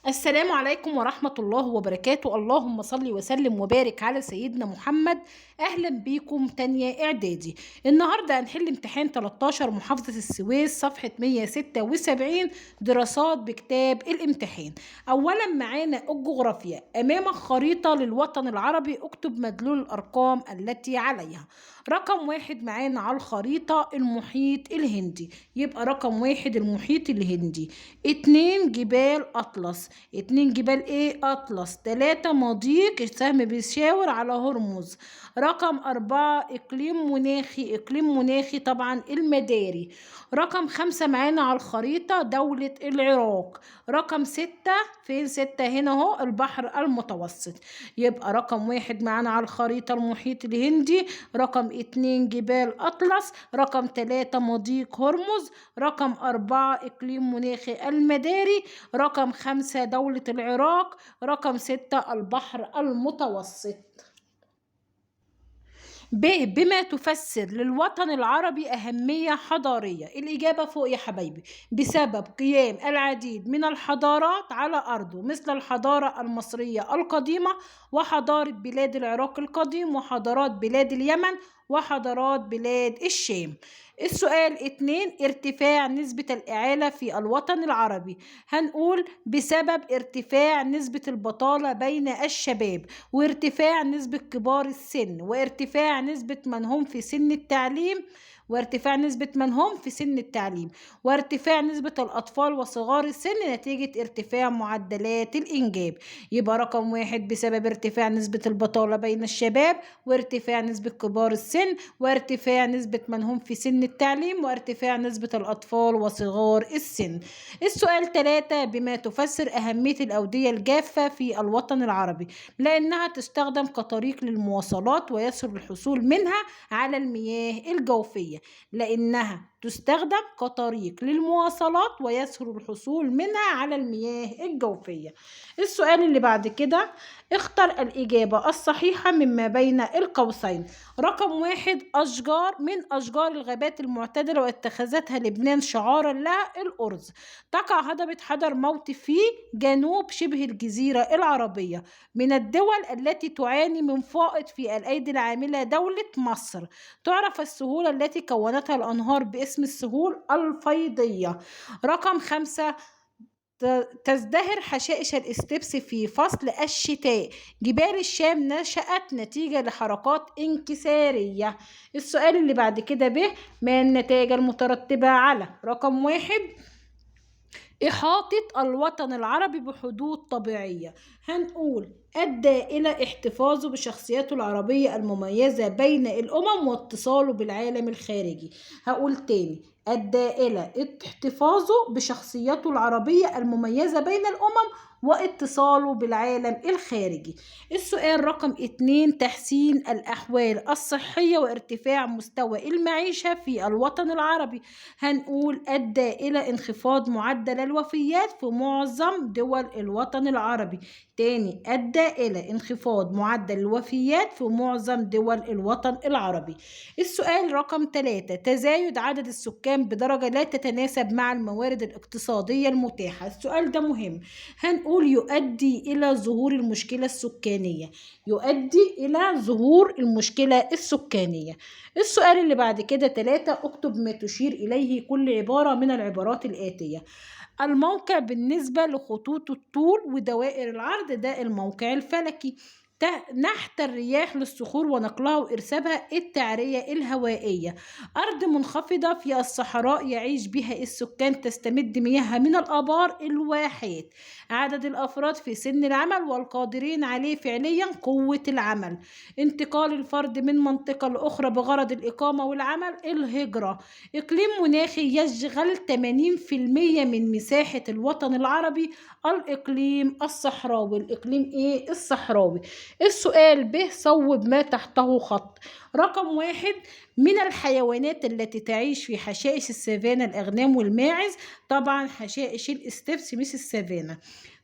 السلام عليكم ورحمة الله وبركاته. اللهم صل وسلم وبارك على سيدنا محمد. أهلا بيكم تانية إعدادي. النهاردة هنحل امتحان 13 محافظة السويس صفحة 176 دراسات بكتاب الامتحان. أولا معانا الجغرافيا. أمامك خريطة للوطن العربي، اكتب مدلول الأرقام التي عليها. رقم واحد معانا على الخريطة المحيط الهندي، يبقى رقم واحد المحيط الهندي. اتنين جبال أطلس. اتنين جبال ايه؟ أطلس. تلاتة مضيق السهم بيشاور على هرمز. رقم أربعة إقليم مناخي. إقليم مناخي طبعا المداري. رقم خمسة معانا على الخريطة دولة العراق. رقم ستة، فين ستة؟ هنا اهو البحر المتوسط. يبقى رقم واحد معانا على الخريطة المحيط الهندي، رقم اتنين جبال أطلس، رقم تلاتة مضيق هرمز، رقم أربعة إقليم مناخي المداري، رقم خمسة دولة العراق، رقم ستة البحر المتوسط. بما تفسر للوطن العربي أهمية حضارية. الإجابة فوق يا حبايبي. بسبب قيام العديد من الحضارات على أرضه، مثل الحضارة المصرية القديمة، وحضارة بلاد العراق القديم، وحضارات بلاد اليمن، وحضارات بلاد الشام. السؤال اتنين، ارتفاع نسبة الإعالة في الوطن العربي. هنقول بسبب ارتفاع نسبة البطالة بين الشباب، وارتفاع نسبة كبار السن، وارتفاع نسبة من هم في سن التعليم، وارتفاع نسبة الأطفال وصغار السن نتيجة ارتفاع معدلات الإنجاب. يبقى رقم واحد بسبب ارتفاع نسبة البطالة بين الشباب، وارتفاع نسبة كبار السن، وارتفاع نسبة من هم في سن التعليم، وارتفاع نسبة الأطفال وصغار السن. السؤال ثلاثة، بما تفسر أهمية الأودية الجافة في الوطن العربي. لأنها تستخدم كطريق للمواصلات ويسهل الحصول منها على المياه الجوفية. لأنها تستخدم كطريق للمواصلات ويسهل الحصول منها على المياه الجوفية. السؤال اللي بعد كده، اختر الإجابة الصحيحة مما بين القوسين. رقم واحد أشجار من أشجار الغابات المعتدلة واتخذتها لبنان شعارا لها الأرز. تقع هضبة حضر موت في جنوب شبه الجزيرة العربية. من الدول التي تعاني من فائض في الأيدي العاملة دولة مصر. تعرف السهول التي كونتها الأنهار باسم السهول الفيضية. رقم خمسة، تزدهر حشائش الاستبس في فصل الشتاء. جبال الشام نشأت نتيجة لحركات انكسارية. السؤال اللي بعد كده به، ما النتائج المترتبة على رقم واحد إحاطة الوطن العربي بحدود طبيعية. هنقول أدى إلى احتفاظه بشخصيته العربية المميزة بين الأمم واتصاله بالعالم الخارجي. هقول تاني، أدى إلى احتفاظه بشخصيته العربية المميزة بين الأمم واتصاله بالعالم الخارجي. السؤال رقم اتنين، تحسين الأحوال الصحية وارتفاع مستوى المعيشة في الوطن العربي. هنقول أدى إلى انخفاض معدل الوفيات في معظم دول الوطن العربي. تاني، أدى إلى انخفاض معدل الوفيات في معظم دول الوطن العربي. السؤال رقم 3، تزايد عدد السكان بدرجة لا تتناسب مع الموارد الاقتصادية المتاحة. السؤال ده مهم. هنقول يؤدي إلى ظهور المشكلة السكانية. السؤال اللي بعد كده 3، اكتب ما تشير إليه كل عبارة من العبارات الآتية. الموقع بالنسبة لخطوط الطول ودوائر العرض ده الموقع الفلكي. نحت الرياح للصخور ونقلها وإرسابها التعرية الهوائية. أرض منخفضة في الصحراء يعيش بها السكان، تستمد مياهها من الآبار الواحات. عدد الأفراد في سن العمل والقادرين عليه فعليا قوة العمل. انتقال الفرد من منطقة لأخرى بغرض الإقامة والعمل الهجرة. إقليم مناخي يشغل 80% من مساحة الوطن العربي. الإقليم الصحراوي. الإقليم إيه؟ الصحراوي. السؤال به، صوب ما تحته خط. رقم واحد، من الحيوانات التي تعيش في حشائش السافانا الأغنام والماعز. طبعا حشائش الاستبس مش السافانا.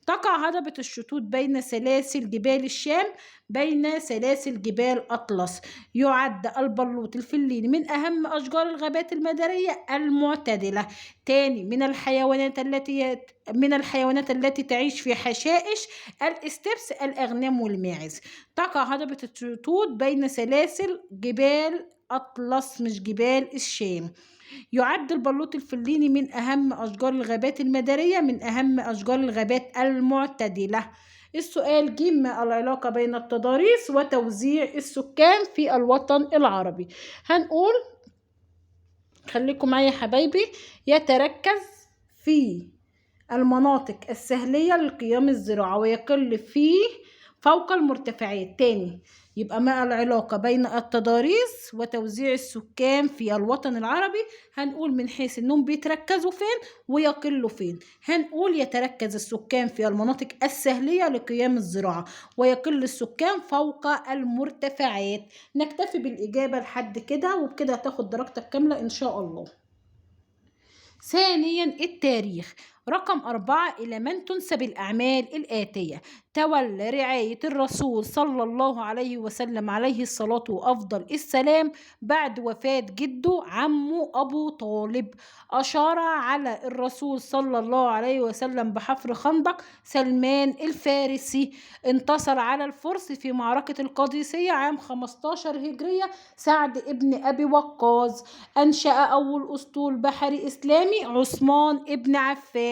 تقع هضبة الشطوط بين سلاسل جبال الشام، بين سلاسل جبال أطلس. يعد البلوط الفليني من أهم أشجار الغابات المدارية المعتدلة. تاني، من الحيوانات التي تعيش في حشائش الاستبس الأغنام والماعز. تقع هضبة الشطوط بين سلاسل جبال أطلس مش جبال الشام. يعد البلوط الفليني من أهم أشجار الغابات المدارية، من أهم أشجار الغابات المعتدلة. السؤال ج: ما العلاقة بين التضاريس وتوزيع السكان في الوطن العربي؟ هنقول، خليكم معايا يا حبايبي، يتركز في المناطق السهلية للقيام الزراعي ويقل فوق المرتفعات. تاني، يبقى ما العلاقة بين التضاريس وتوزيع السكان في الوطن العربي؟ هنقول من حيث انهم بيتركزوا فين ويقلوا فين. هنقول يتركز السكان في المناطق السهلية لقيام الزراعة ويقل السكان فوق المرتفعات. نكتفي بالإجابة لحد كده، وبكده هتاخد درجتك كاملة إن شاء الله. ثانيا، التاريخ. رقم 4: إلى من تنسب الأعمال الآتية؟ تولى رعاية الرسول صلى الله عليه وسلم عليه الصلاة وأفضل السلام بعد وفاة جده عمه أبو طالب. أشار على الرسول صلى الله عليه وسلم بحفر خندق سلمان الفارسي. انتصر على الفرس في معركة القادسية عام 15 هجرية سعد ابن أبي وقاص. أنشأ أول أسطول بحري إسلامي عثمان ابن عفان.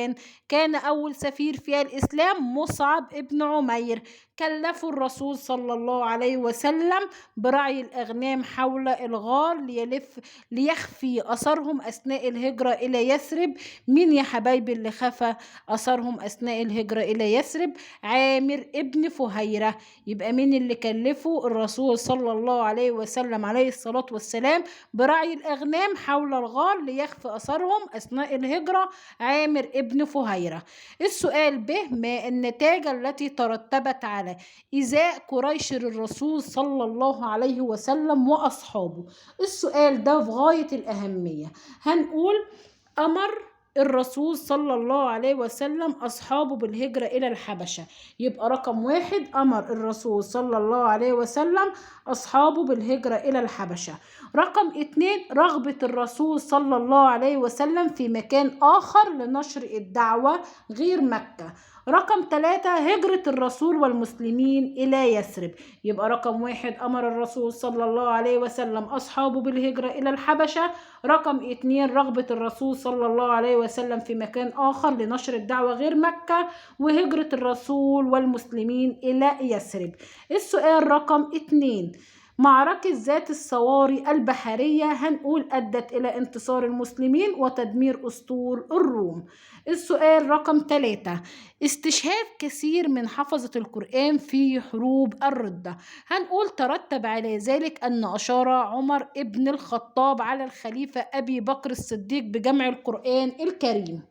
كان أول سفير في الإسلام مصعب ابن عمير. كلفوا الرسول صلى الله عليه وسلم برعي الأغنام حول الغار ليخفي أثرهم أثناء الهجرة إلى يثرب. مين يا حبايبي اللي خفى أثرهم أثناء الهجرة إلى يثرب؟ عامر ابن فهيرة. يبقى مين اللي كلفوا الرسول صلى الله عليه وسلم عليه الصلاة والسلام برعي الأغنام حول الغار ليخفي أثرهم أثناء الهجرة؟ عامر ابن فهيرة. السؤال ب: ما النتائج التي ترتبت على إيذاء قريش للرسول صلى الله عليه وسلم وأصحابه؟ السؤال ده في غاية الأهمية. هنقول أمر الرسول صلى الله عليه وسلم أصحابه بالهجرة إلى الحبشة. يبقى رقم 1: أمر الرسول صلى الله عليه وسلم أصحابه بالهجرة إلى الحبشة. رقم 2: رغبة الرسول صلى الله عليه وسلم في مكان آخر لنشر الدعوة غير مكة. رقم 3: هجرة الرسول والمسلمين إلى يثرب. يبقى رقم 1: أمر الرسول صلى الله عليه وسلم أصحابه بالهجرة إلى الحبشة. رقم 2: رغبة الرسول صلى الله عليه وسلم في مكان آخر لنشر الدعوة غير مكة. وهجرة الرسول والمسلمين إلى يثرب. السؤال رقم 2: معركة ذات الصواري البحرية هنقول أدت إلى انتصار المسلمين وتدمير أسطول الروم. السؤال رقم 3: استشهاد كثير من حفظة القرآن في حروب الردة. هنقول ترتب على ذلك أن أشار عمر ابن الخطاب على الخليفة أبي بكر الصديق بجمع القرآن الكريم.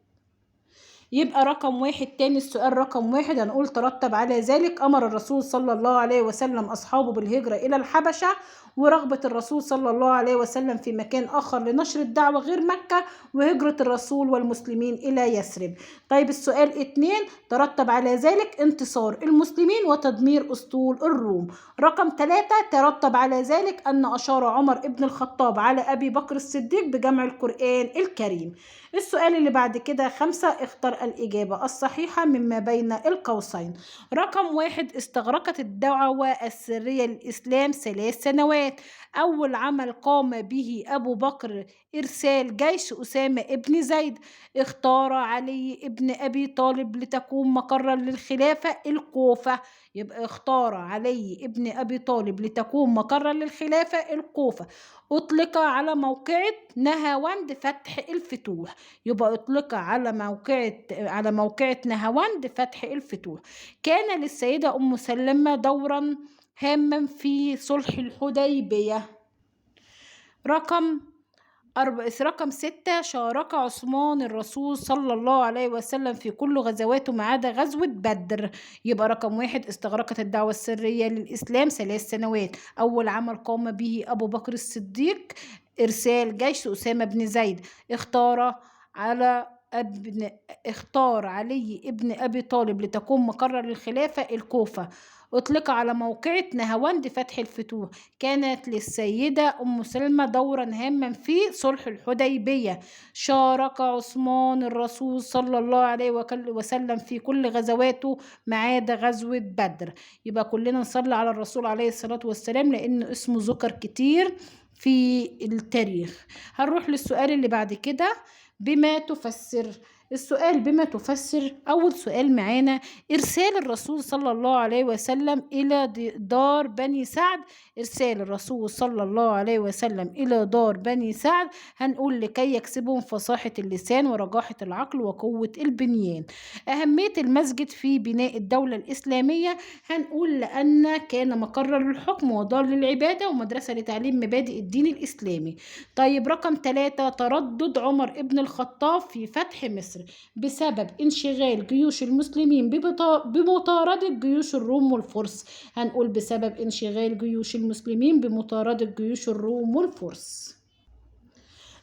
يبقى رقم 1 تاني، السؤال رقم 1 هنقول ترتب على ذلك أمر الرسول صلى الله عليه وسلم أصحابه بالهجرة إلى الحبشة، ورغبة الرسول صلى الله عليه وسلم في مكان آخر لنشر الدعوة غير مكة، وهجرة الرسول والمسلمين إلى يثرب. طيب السؤال 2: ترتب على ذلك انتصار المسلمين وتدمير أسطول الروم. رقم 3: ترتب على ذلك أن أشار عمر ابن الخطاب على أبي بكر الصديق بجمع القرآن الكريم. السؤال اللي بعد كده 5: اختر الإجابة الصحيحة مما بين القوسين. رقم 1: استغرقت الدعوة السرية للإسلام 3 سنوات. أول عمل قام به أبو بكر إرسال جيش أسامة ابن زيد. اختار علي ابن أبي طالب لتكون مقرا للخلافة الكوفة. يبقى اختار علي ابن أبي طالب لتكون مقرا للخلافة الكوفة. أطلق على موقعة نهاوند فتح الفتوح. يبقى أطلق على موقعة نهاوند فتح الفتوح. كان للسيدة أم سلمة دورا هاما في صلح الحديبية. رقم رقم 6، شارك عثمان الرسول صلى الله عليه وسلم في كل غزواته ما عدا غزوة بدر. يبقى رقم 1، استغرقت الدعوة السرية للإسلام 3 سنوات. أول عمل قام به أبو بكر الصديق إرسال جيش أسامة بن زيد. على ابن اختار علي ابن أبي طالب لتكون مقرر للخلافة الكوفة. أطلق على موقعة نهاوند فتح الفتوح. كانت للسيدة أم سلمة دورا هاما في صلح الحديبية. شارك عثمان الرسول صلى الله عليه وسلم في كل غزواته ما عدا غزوة بدر. يبقى كلنا نصلي على الرسول عليه الصلاة والسلام لأن اسمه ذكر كتير في التاريخ. هنروح للسؤال اللي بعد كده، بما تفسر. السؤال بما تفسر، أول سؤال معانا، إرسال الرسول صلى الله عليه وسلم إلى دار بني سعد. إرسال الرسول صلى الله عليه وسلم إلى دار بني سعد، هنقول لكي يكسبهم فصاحة اللسان ورجاحة العقل وقوة البنيان. أهمية المسجد في بناء الدولة الإسلامية، هنقول لأن كان مقرا للحكم ودار للعبادة ومدرسة لتعليم مبادئ الدين الإسلامي. طيب رقم 3، تردد عمر ابن الخطاب في فتح مصر بسبب انشغال جيوش المسلمين بمطاردة جيوش الروم والفرس. هنقول بسبب انشغال جيوش المسلمين بمطاردة جيوش الروم والفرس.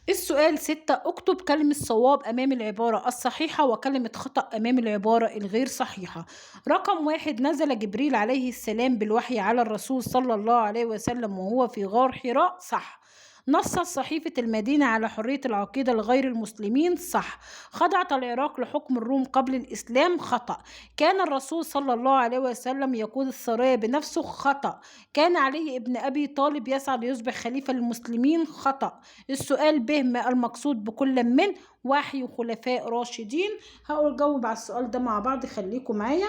السؤال 6، اكتب كلمة صواب أمام العبارة الصحيحة وكلمة خطأ أمام العبارة الغير صحيحة. رقم 1، نزل جبريل عليه السلام بالوحي على الرسول صلى الله عليه وسلم وهو في غار حراء. صح. نصت صحيفة المدينة على حرية العقيدة لغير المسلمين. صح. خضعت العراق لحكم الروم قبل الإسلام. خطأ. كان الرسول صلى الله عليه وسلم يقود السرايا بنفسه. خطأ. كان علي ابن أبي طالب يسعى ليصبح خليفة للمسلمين. خطأ. السؤال ب، ما المقصود بكل من وحي وخلفاء راشدين؟ هقول جاوب على السؤال ده مع بعض، خليكم معايا.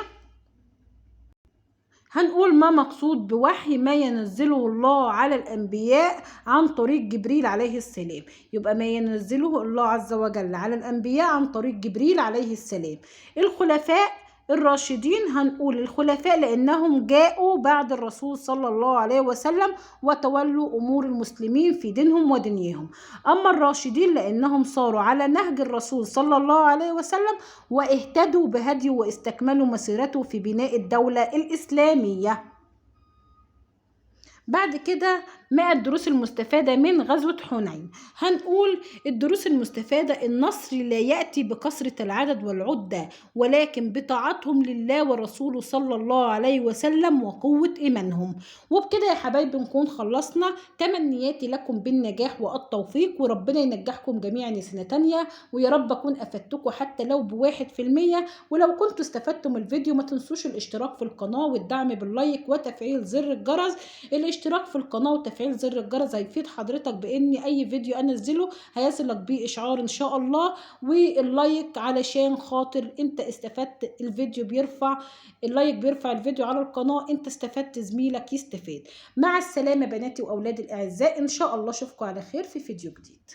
هنقول ما مقصود بوحي ما ينزله الله على الأنبياء عن طريق جبريل عليه السلام. يبقى ما ينزله الله عز وجل على الأنبياء عن طريق جبريل عليه السلام. الخلفاء الراشدين، هنقول الخلفاء لأنهم جاءوا بعد الرسول صلى الله عليه وسلم وتولوا أمور المسلمين في دينهم ودنياهم. أما الراشدين لأنهم صاروا على نهج الرسول صلى الله عليه وسلم واهتدوا بهديه واستكملوا مسيرته في بناء الدولة الإسلامية. بعد كده، ما الدروس المستفادة من غزوة حنين؟ هنقول الدروس المستفادة، النصر لا يأتي بكثرة العدد والعدة ولكن بطاعتهم لله ورسوله صلى الله عليه وسلم وقوة إيمانهم. وبكده يا حبايبي نكون خلصنا. تمنياتي لكم بالنجاح والتوفيق، وربنا ينجحكم جميعا يا سنة تانية، ويا رب أكون أفدتكم حتى لو ب1%. ولو كنتوا استفدتم من الفيديو ما تنسوش الاشتراك في القناة والدعم باللايك وتفعيل زر الجرس. الاشتراك في القناة وتفعيل زر الجرس هيفيد حضرتك بان اي فيديو انزله هيصلك بيه اشعار ان شاء الله. واللايك علشان خاطر انت استفدت، الفيديو بيرفع، اللايك بيرفع الفيديو على القناة، انت استفدت زميلك يستفاد. مع السلامة بناتي واولادي الاعزاء، ان شاء الله اشوفكم على خير في فيديو جديد.